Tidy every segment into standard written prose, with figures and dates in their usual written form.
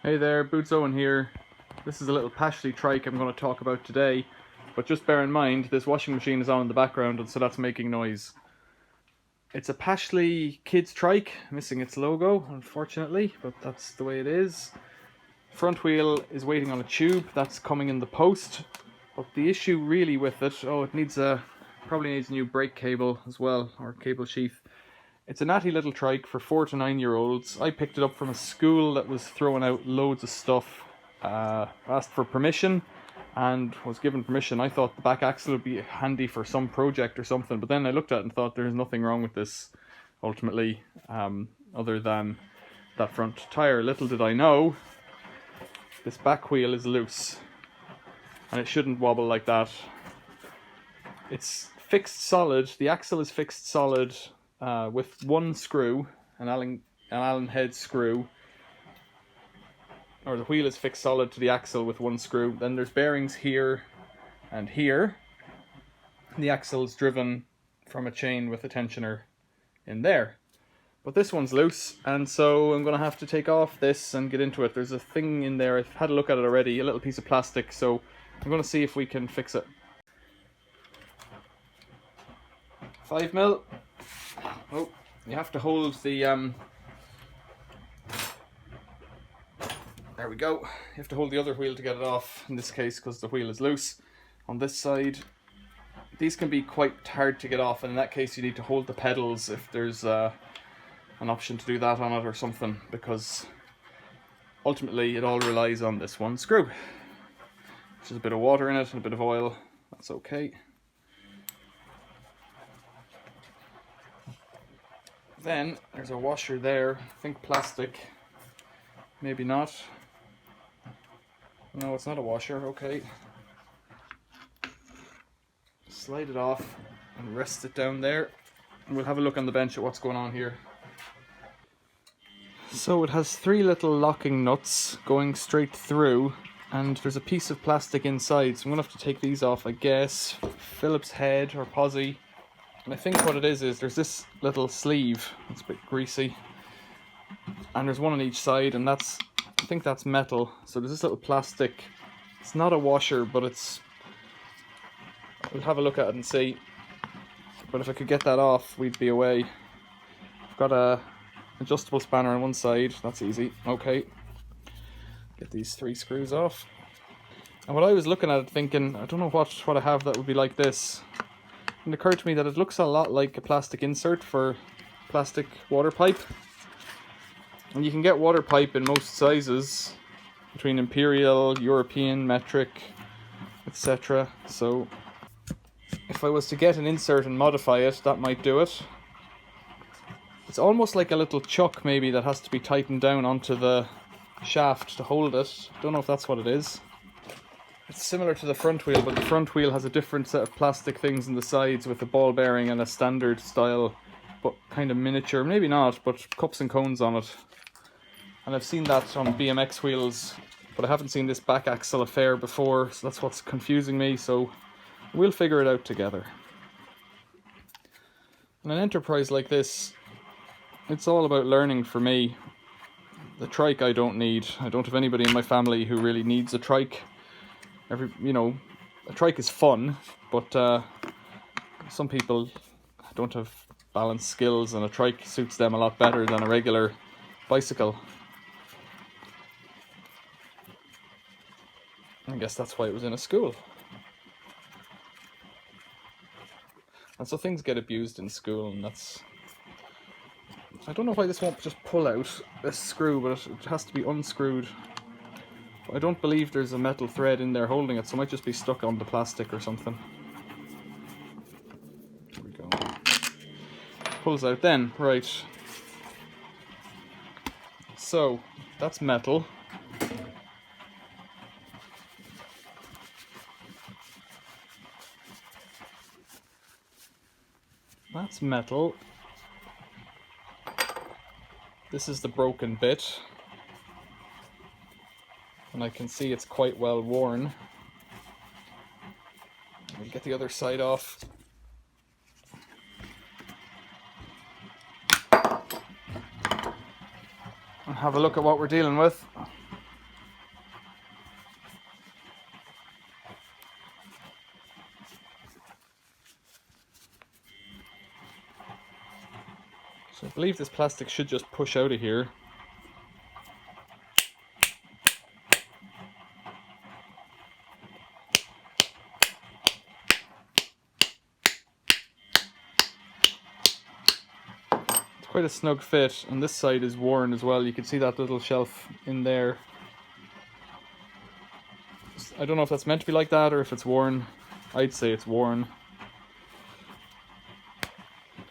Hey there, Boots Owen here. This is a little Pashley Trike I'm going to talk about today, but just bear in mind this washing machine is on in the background and so that's making noise. It's a Pashley Kids Trike, missing its logo unfortunately, but that's the way it is. Front wheel is waiting on a tube, that's coming in the post, but the issue really with it, it probably needs a new brake cable as well, or cable sheath. It's a natty little trike for 4 to 9 year olds. I picked it up from a school that was throwing out loads of stuff, asked for permission and was given permission. I thought the back axle would be handy for some project or something, but then I looked at it and thought there's nothing wrong with this ultimately, other than that front tyre. Little did I know, this back wheel is loose and it shouldn't wobble like that. It's fixed solid, the axle is fixed solid with one screw, an Allen head screw, or the wheel is fixed solid to the axle with one screw. Then there's bearings here and here. The axle is driven from a chain with a tensioner in there. But this one's loose, and so I'm going to have to take off this and get into it. There's a thing in there, I've had a look at it already, a little piece of plastic, so I'm going to see if we can fix it. 5mm. Oh, you have to hold the, there we go. You have to hold the other wheel to get it off, in this case, because the wheel is loose. On this side, these can be quite hard to get off, and in that case you need to hold the pedals if there's an option to do that on it or something, because ultimately it all relies on this one screw. There's a bit of water in it and a bit of oil, that's okay. Then there's a washer there, I think plastic, maybe not. No, it's not a washer, okay. Slide it off and rest it down there, and we'll have a look on the bench at what's going on here. So it has 3 little locking nuts going straight through, and there's a piece of plastic inside, so I'm going to have to take these off, I guess. Phillips head or posi. And I think what it is there's this little sleeve, it's a bit greasy, and there's one on each side, and I think that's metal. So there's this little plastic, it's not a washer, but we'll have a look at it and see. But if I could get that off, we'd be away. I've got a adjustable spanner on one side, that's easy, okay. Get these 3 screws off. And what I was looking at it thinking, I don't know what I have that would be like this. It occurred to me that it looks a lot like a plastic insert for plastic water pipe. And you can get water pipe in most sizes, between imperial, European, metric, etc. So if I was to get an insert and modify it, that might do it. It's almost like a little chuck maybe that has to be tightened down onto the shaft to hold it. Don't know if that's what it is. It's similar to the front wheel, but the front wheel has a different set of plastic things in the sides with a ball bearing and a standard style, but kind of miniature, maybe not, but cups and cones on it. And I've seen that on BMX wheels, but I haven't seen this back axle affair before, so that's what's confusing me, so we'll figure it out together. In an enterprise like this, it's all about learning for me. The trike I don't need. I don't have anybody in my family who really needs a trike. A trike is fun, but some people don't have balance skills, and a trike suits them a lot better than a regular bicycle. I guess that's why it was in a school. And so things get abused in school, and I don't know why this won't just pull out, this screw, but it has to be unscrewed. I don't believe there's a metal thread in there holding it, so it might just be stuck on the plastic or something. There we go. Pulls out then, right. So, that's metal. That's metal. This is the broken bit. And I can see it's quite well worn. We'll get the other side off. And have a look at what we're dealing with. believe this plastic should just push out of here. It's quite a snug fit, and this side is worn as well. You can see that little shelf in there. I don't know if that's meant to be like that or if it's worn. I'd say it's worn.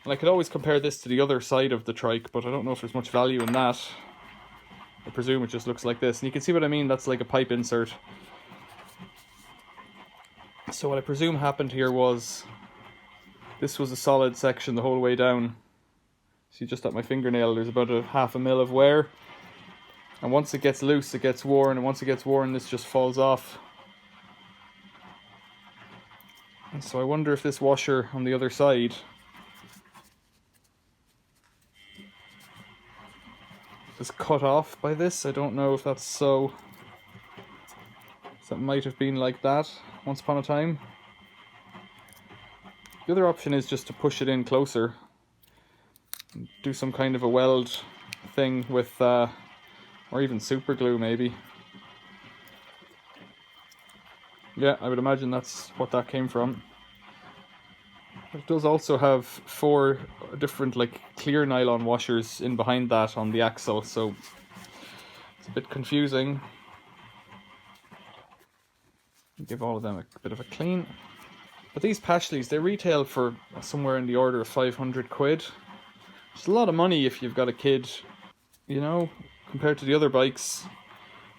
And I could always compare this to the other side of the trike, but I don't know if there's much value in that. I presume it just looks like this. And you can see what I mean, that's like a pipe insert. So what I presume happened here was, this was a solid section the whole way down. See, just at my fingernail, there's about a half a mil of wear. And once it gets loose, it gets worn, and once it gets worn, this just falls off. And so I wonder if this washer on the other side is cut off by this. I don't know if that's so. That might have been like that once upon a time. The other option is just to push it in closer. Do some kind of a weld thing with, or even super glue maybe. Yeah, I would imagine that's what that came from. It does also have 4 different like clear nylon washers in behind that on the axle, so it's a bit confusing. Give all of them a bit of a clean. But these Pashleys, they retail for somewhere in the order of 500 quid. It's a lot of money if you've got a kid, you know, compared to the other bikes.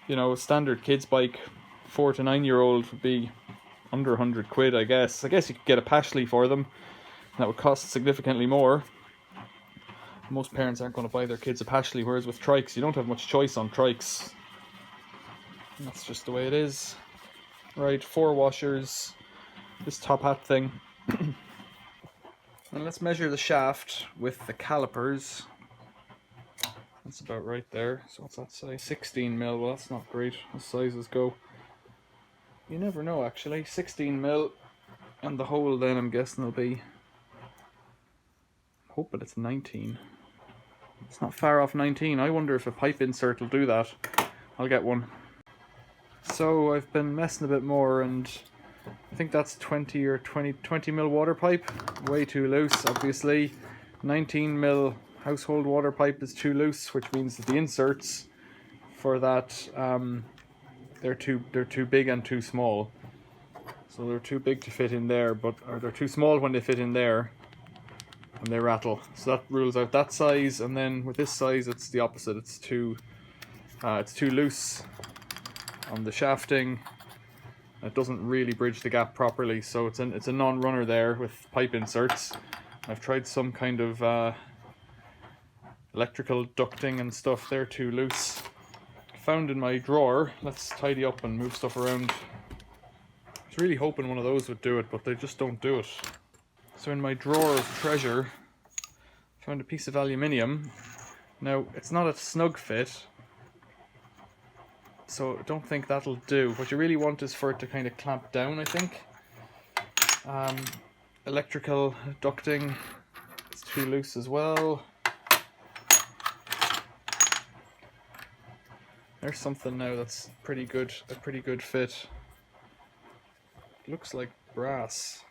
You know, a standard kid's bike, 4 to 9 year old would be under 100 quid, I guess. I guess you could get a Pashley for them. That would cost significantly more. Most parents aren't going to buy their kids a Pashley, whereas with trikes, you don't have much choice on trikes. And that's just the way it is. Right, 4 washers, this top hat thing. And let's measure the shaft with the calipers. That's about right there. So what's that say? 16 mil. Well, that's not great as sizes go. You never know, actually. 16 mil, and the hole then I'm guessing will be, I'm hoping it's 19. It's not far off 19. I wonder if a pipe insert will do that. I'll get one. So I've been messing a bit more, and I think that's 20 or 20 mil water pipe. Way too loose, obviously. 19 mil household water pipe is too loose, which means that the inserts for that, they're too big and too small. So they're too big to fit in there, or they're too small when they fit in there, and they rattle. So that rules out that size. And then with this size, it's the opposite. It's too loose on the shafting. It doesn't really bridge the gap properly, so it's a non-runner there with pipe inserts. I've tried some kind of electrical ducting and stuff. They're too loose. Found in my drawer. Let's tidy up and move stuff around. I was really hoping one of those would do it, but they just don't do it. So in my drawer of treasure, I found a piece of aluminium. Now, it's not a snug fit, so I don't think that'll do. What you really want is for it to kind of clamp down, I think. Electrical ducting is too loose as well. There's something now that's pretty good, a pretty good fit. Looks like brass.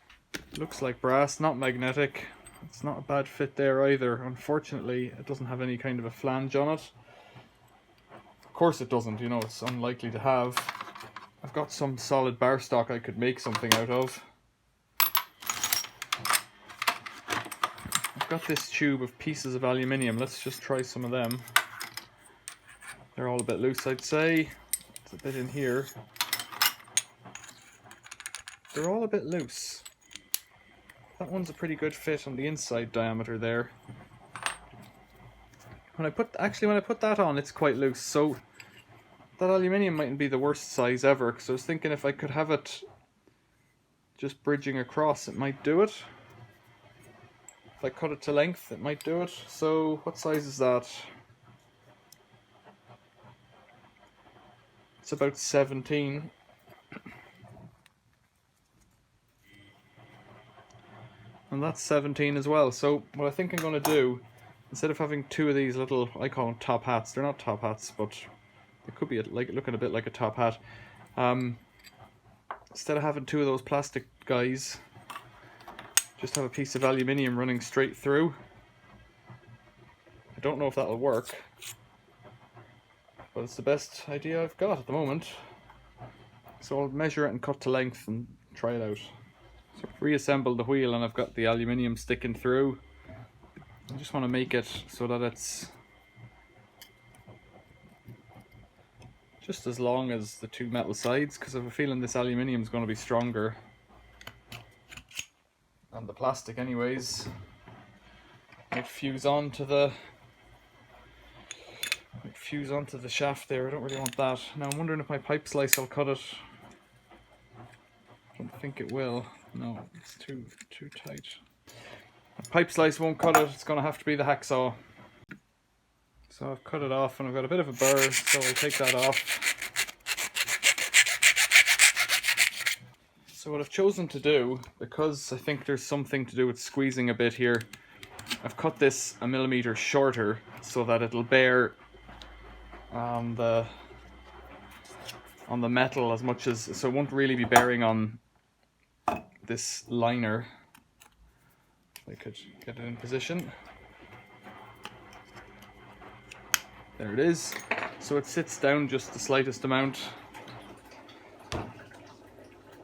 Looks like brass, not magnetic. It's not a bad fit there either. Unfortunately, it doesn't have any kind of a flange on it. Of course it doesn't, you know, it's unlikely to have. I've got some solid bar stock I could make something out of. I've got this tube of pieces of aluminium. Let's just try some of them. They're all a bit loose, I'd say. It's a bit in here. They're all a bit loose. That one's a pretty good fit on the inside diameter there. When I put that on, it's quite loose, so that aluminium mightn't be the worst size ever, because I was thinking if I could have it just bridging across, it might do it. If I cut it to length, it might do it. So what size is that? It's about 17. And that's 17 as well. So what I think I'm going to do instead of having two of these little, I call them top hats, they're not top hats, but they could be like looking a bit like a top hat. Instead of having two of those plastic guys, just have a piece of aluminium running straight through. I don't know if that'll work, but it's the best idea I've got at the moment. So I'll measure it and cut to length and try it out. So I've reassembled the wheel and I've got the aluminium sticking through. I just want to make it so that it's just as long as the two metal sides, because I have a feeling this aluminium is going to be stronger than the plastic anyways. Might fuse onto the shaft there. I don't really want that. Now I'm wondering if my pipe slice will cut it. I don't think it will. No, it's too tight. A pipe slice won't cut it. It's going to have to be the hacksaw. So I've cut it off and I've got a bit of a burr, so I'll take that off. So what I've chosen to do, because I think there's something to do with squeezing a bit here, I've cut this a millimeter shorter so that it'll bear on the metal as much as, so it won't really be bearing on this liner. If I could get it in position. There it is. So it sits down just the slightest amount.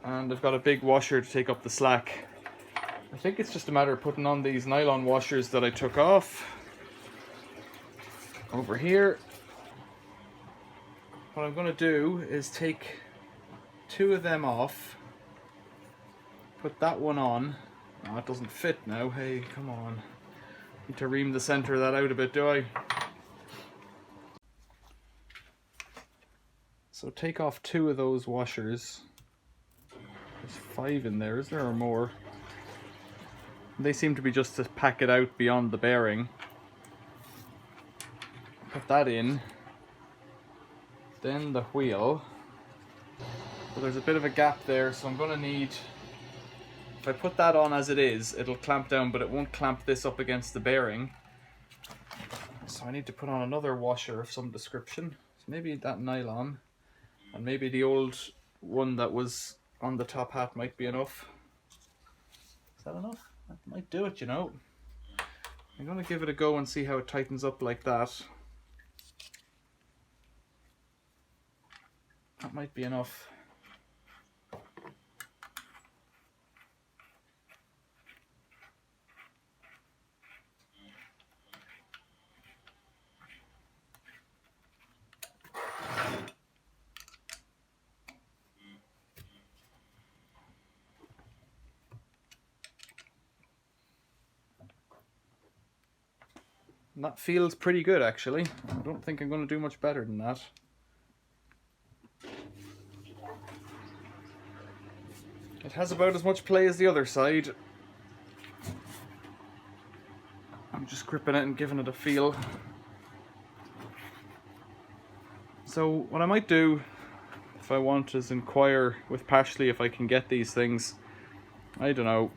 And I've got a big washer to take up the slack. I think it's just a matter of putting on these nylon washers that I took off over here. What I'm going to do is take two of them off, put that one on. Oh, it doesn't fit now. Hey, come on. Need to ream the center of that out a bit, do I? So take off two of those washers. There's 5 in there, is there, or more? They seem to be just to pack it out beyond the bearing. Put that in. Then the wheel. So there's a bit of a gap there, so I'm going to need... If I put that on as it is, it'll clamp down, but it won't clamp this up against the bearing. So I need to put on another washer of some description. So maybe that nylon, and maybe the old one that was on the top hat might be enough. Is that enough? That might do it, you know. I'm going to give it a go and see how it tightens up like that. That might be enough. And that feels pretty good, actually. I don't think I'm going to do much better than that. It has about as much play as the other side. I'm just gripping it and giving it a feel. So what I might do, if I want, is inquire with Pashley if I can get these things. I don't know.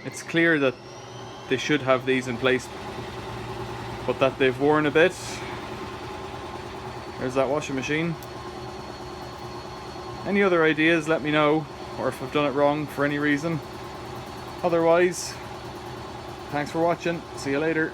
It's clear that they should have these in place, but that they've worn a bit. There's that washing machine. Any other ideas, let me know, or if I've done it wrong for any reason. Otherwise, thanks for watching. See you later.